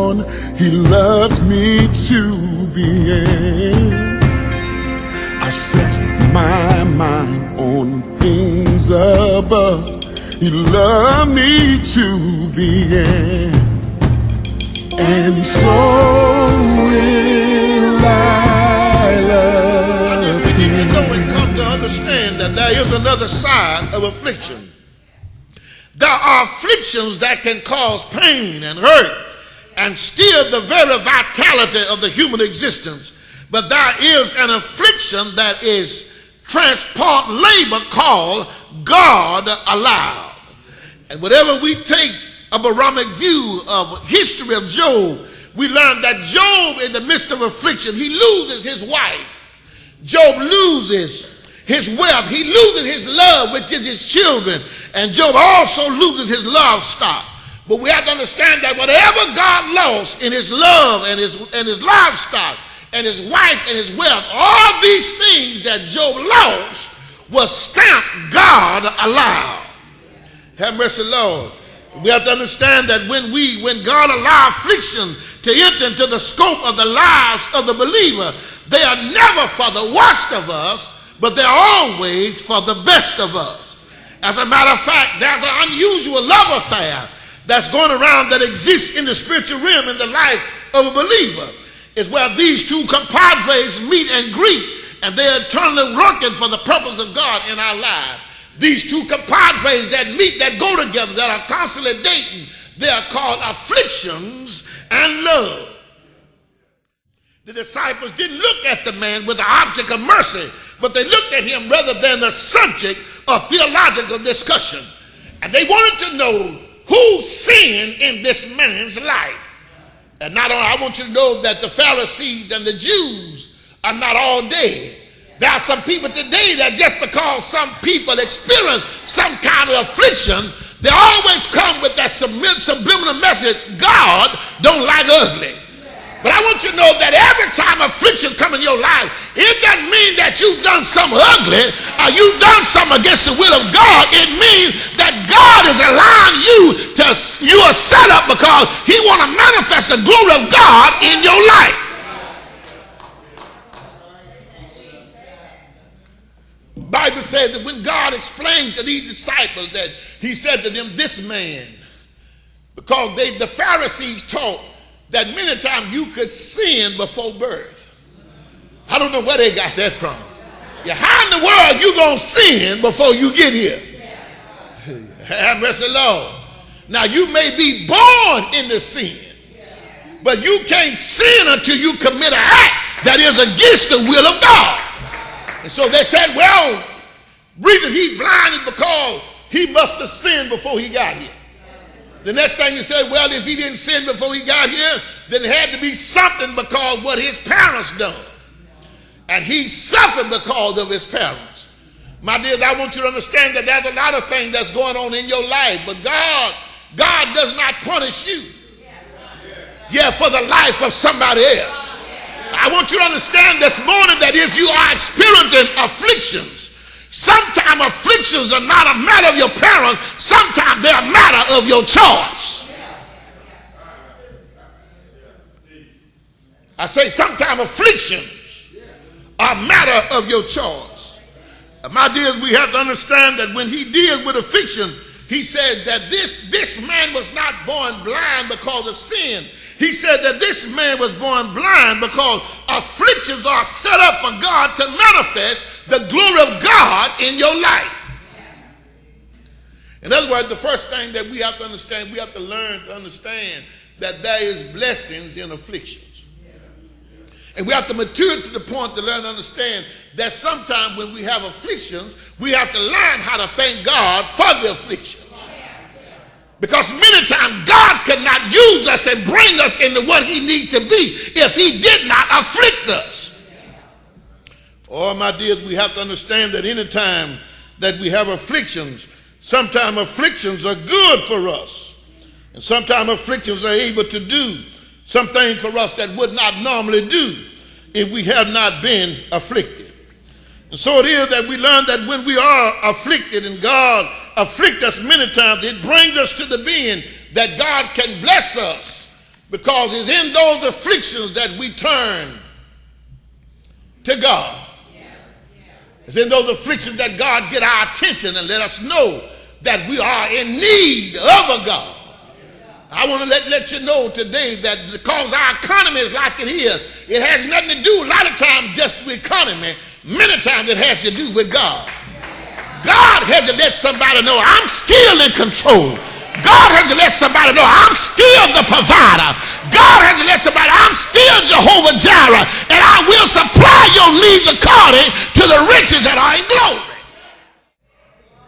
on. He loved me to the end. I set my mind on things above. He loved me to the end. And so will I love we need to know and come to understand that there is another side of affliction. There are afflictions that can cause pain and hurt and steal the very vitality of the human existence. But there is an affliction that is transport labor called God allowed. And whatever we take a barometric view of history of Job, we learn that Job, in the midst of affliction, he loses his wife. Job loses his wealth. He loses his love, which is his children. And Job also loses his livestock. But we have to understand that whatever God lost in his love and his livestock and his wife and his wealth, all these things that Job lost was stamped God allowed. Have mercy, Lord. We have to understand that when God allows affliction to enter into the scope of the lives of the believer, they are never for the worst of us, but they're always for the best of us. As a matter of fact, there's an unusual love affair that's going around that exists in the spiritual realm in the life of a believer. It's where these two compadres meet and greet, and they're eternally working for the purpose of God in our lives. These two compadres that meet, that go together, that are constantly dating, they are called afflictions and love. The disciples didn't look at the man with the object of mercy, but they looked at him rather than the subject of theological discussion. And they wanted to know who sinned in this man's life. And not only, I want you to know that the Pharisees and the Jews are not all dead. There are some people today that just because some people experience some kind of affliction, they always come with that subliminal message, God don't like ugly. But I want you to know that every time affliction comes in your life, it doesn't mean that you've done something ugly or you've done something against the will of God. It means that God is allowing you are set up because he wants to manifest the glory of God in your life. The Bible says that when God explained to these disciples that he said to them, this man, because the Pharisees taught that many times you could sin before birth. I don't know where they got that from. Yeah, how in the world you gonna sin before you get here? Have mercy, Lord. Now you may be born into sin, but you can't sin until you commit an act that is against the will of God. And so they said, well, reason he's blind is because he must have sinned before he got here. The next thing you said, well, if he didn't sin before he got here, then it had to be something because what his parents done. And he suffered because of his parents. My dears, I want you to understand that there's a lot of things that's going on in your life, but God does not punish you. Yeah, for the life of somebody else. I want you to understand this morning that if you are experiencing afflictions, sometimes afflictions are not a matter of your parents, sometimes they're a matter of your choice. I say sometimes afflictions are a matter of your choice. My dears, we have to understand that when he deals with affliction, he said that this man was not born blind because of sin. He said that this man was born blind because afflictions are set up for God to manifest the glory of God in your life. In other words, the first thing that we have to understand, we have to learn to understand that there is blessings in afflictions. And we have to mature to the point to learn to understand that sometimes when we have afflictions, we have to learn how to thank God for the afflictions. Because many times God cannot use us and bring us into what he needs to be if he did not afflict us. Oh, my dears, we have to understand that any time that we have afflictions, sometimes afflictions are good for us. And sometimes afflictions are able to do some things for us that would not normally do if we have not been afflicted. And so it is that we learn that when we are afflicted and God afflict us many times, it brings us to the being that God can bless us Because it's in those afflictions that we turn to God. It's in those afflictions that God get our attention and let us know that we are in need of a God. I want to let you know today that because our economy is like it is, it has nothing to do a lot of times just with economy. Many times it has to do with God. God has to let somebody know I'm still in control. God has to let somebody know I'm still the provider. God has to let somebody know I'm still Jehovah Jireh, and I will supply your needs according to the riches that are in glory.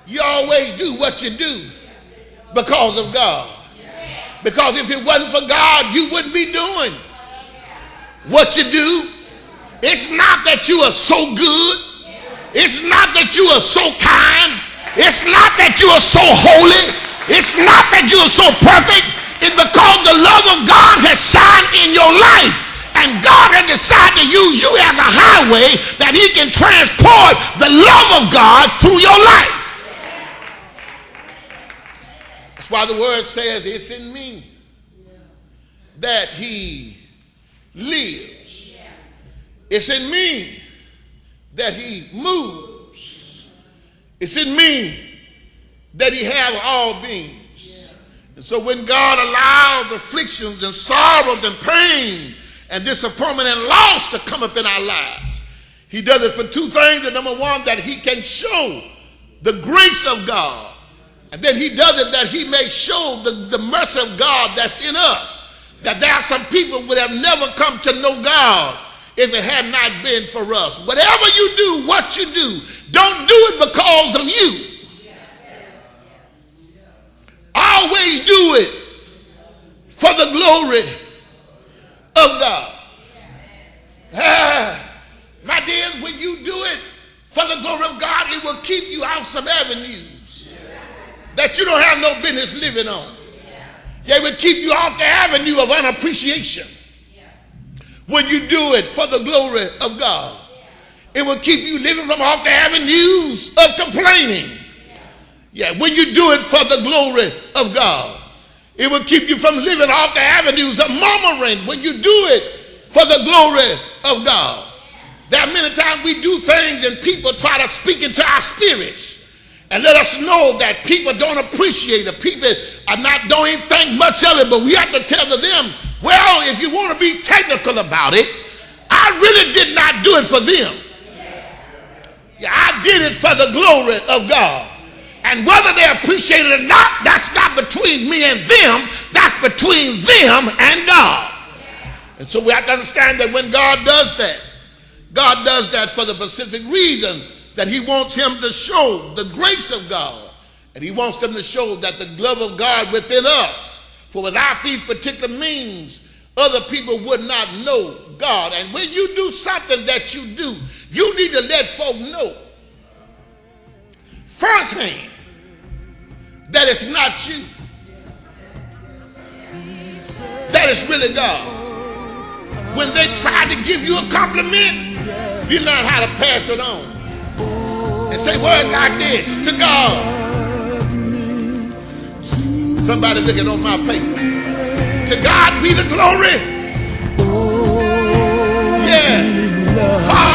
You always do what you do because of God. Because if it wasn't for God, you wouldn't be doing what you do. It's not that you are so good. It's not that you are so kind. It's not that you are so holy. It's not that you are so perfect. It's because the love of God has shined in your life, and God has decided to use you as a highway that he can transport the love of God through your life. That's why the word says it's in me that he lives. It's in me that he moves. It's in me that he has all beings. And so when God allows afflictions and sorrows and pain and disappointment and loss to come up in our lives, he does it for two things. And number one, that he can show the grace of God. And then he does it that he may show the mercy of God that's in us. That there are some people who would have never come to know God if it had not been for us. Whatever you do, what you do, don't do it because of you. Always do it for the glory of God. My dears, when you do it for the glory of God, it will keep you off some avenues that you don't have no business living on. They will keep you off the avenue of unappreciation. When you do it for the glory of God, it will keep you living from off the avenues of complaining. When you do it for the glory of God, it will keep you from living off the avenues of murmuring. When you do it for the glory of God, there are many times we do things and people try to speak into our spirits and let us know that people don't appreciate it. People don't even think much of it, but we have to tell them, well, if you want to be technical about it, I really did not do it for them. I did it for the glory of God. And whether they appreciate it or not, that's not between me and them. That's between them and God. And so we have to understand that when God does that for the specific reason that he wants him to show the grace of God. And he wants them to show that the love of God within us. For without these particular means, other people would not know God. And when you do something that you do, you need to let folk know firsthand that it's not you, that it's really God. When they try to give you a compliment, you learn how to pass it on and say words like this: to God. Somebody looking on my paper. To God be the glory. Yeah. Father,